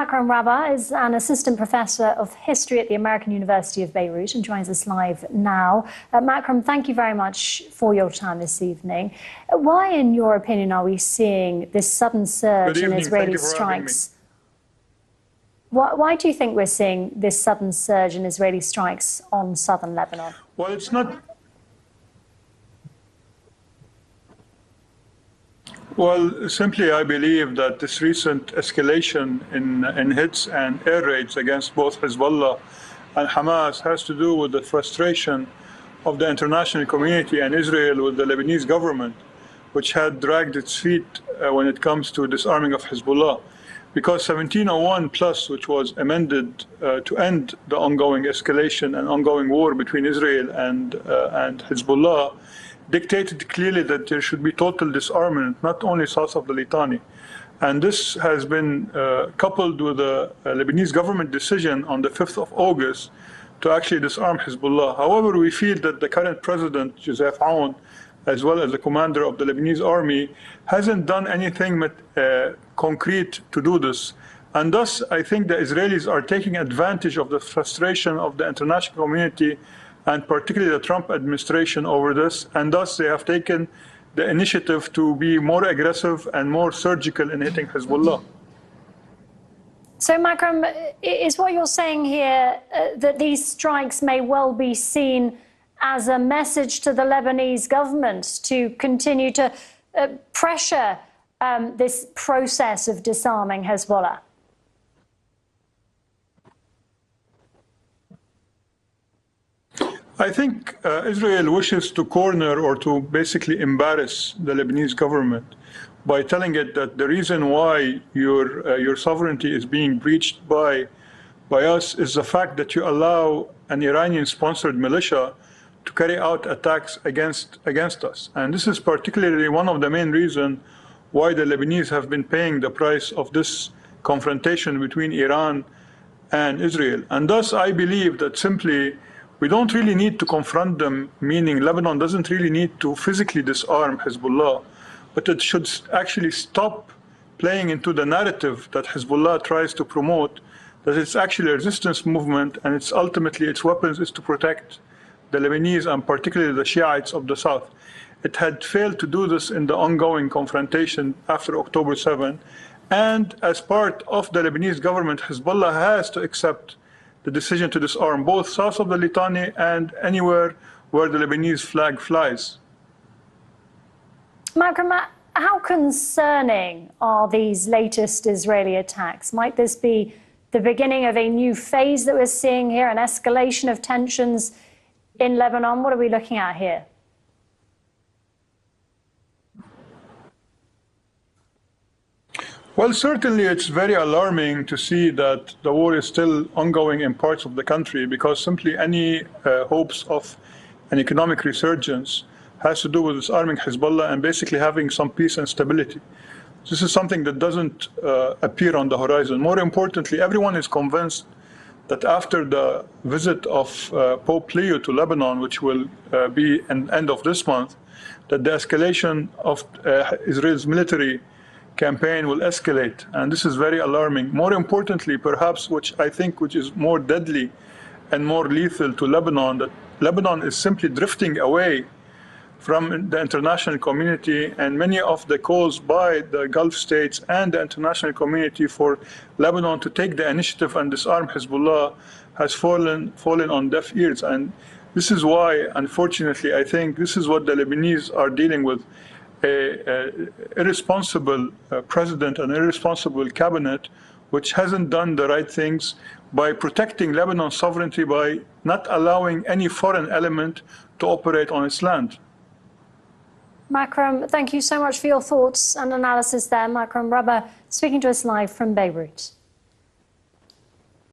Makram Rabah is an assistant professor of history at the American University of Beirut and joins us live now. Makram, thank you very much for your time this evening. Why, in your opinion, are we seeing this sudden surge in Israeli strikes? Why do you think we're seeing this sudden surge in Israeli strikes on southern Lebanon? Well, it's not. Well, simply I believe that this recent escalation in hits and air raids against both Hezbollah and Hamas has to do with the frustration of the international community and Israel with the Lebanese government, which had dragged its feet when it comes to disarming of Hezbollah. Because 1701 plus, which was amended to end the ongoing escalation and ongoing war between Israel and Hezbollah, dictated clearly that there should be total disarmament, not only south of the Litani. And this has been coupled with the Lebanese government decision on the 5th of August to actually disarm Hezbollah. However, we feel that the current president, Joseph Aoun, as well as the commander of the Lebanese army, hasn't done anything concrete to do this. And thus, I think the Israelis are taking advantage of the frustration of the international community and particularly the Trump administration over this, and thus they have taken the initiative to be more aggressive and more surgical in hitting Hezbollah. So, Makram, is what you're saying here that these strikes may well be seen as a message to the Lebanese government to continue to pressure this process of disarming Hezbollah? I think Israel wishes to corner or to basically embarrass the Lebanese government by telling it that the reason why your sovereignty is being breached by us is the fact that you allow an Iranian-sponsored militia to carry out attacks against us. And this is particularly one of the main reasons why the Lebanese have been paying the price of this confrontation between Iran and Israel. And thus I believe that simply we don't really need to confront them, meaning Lebanon doesn't really need to physically disarm Hezbollah, but it should actually stop playing into the narrative that Hezbollah tries to promote, that it's actually a resistance movement and it's ultimately its weapons is to protect the Lebanese and particularly the Shiites of the south. It had failed to do this in the ongoing confrontation after October 7, and as part of the Lebanese government, Hezbollah has to accept the decision to disarm both south of the Litani and anywhere where the Lebanese flag flies. Makram, how concerning are these latest Israeli attacks? Might this be the beginning of a new phase that we're seeing here, an escalation of tensions in Lebanon? What are we looking at here? Well, certainly it's very alarming to see that the war is still ongoing in parts of the country, because simply any hopes of an economic resurgence has to do with disarming Hezbollah and basically having some peace and stability. This is something that doesn't appear on the horizon. More importantly, everyone is convinced that after the visit of Pope Leo to Lebanon, which will be at the end of this month, that the escalation of Israel's military campaign will escalate, and this is very alarming. More importantly, perhaps, which is more deadly and more lethal to Lebanon, that Lebanon is simply drifting away from the international community, and many of the calls by the Gulf states and the international community for Lebanon to take the initiative and disarm Hezbollah has fallen on deaf ears. And this is why, unfortunately, I think this is what the Lebanese are dealing with. An irresponsible president, an irresponsible cabinet, which hasn't done the right things by protecting Lebanon's sovereignty by not allowing any foreign element to operate on its land. Makram, thank you so much for your thoughts and analysis there. Makram Rabah speaking to us live from Beirut.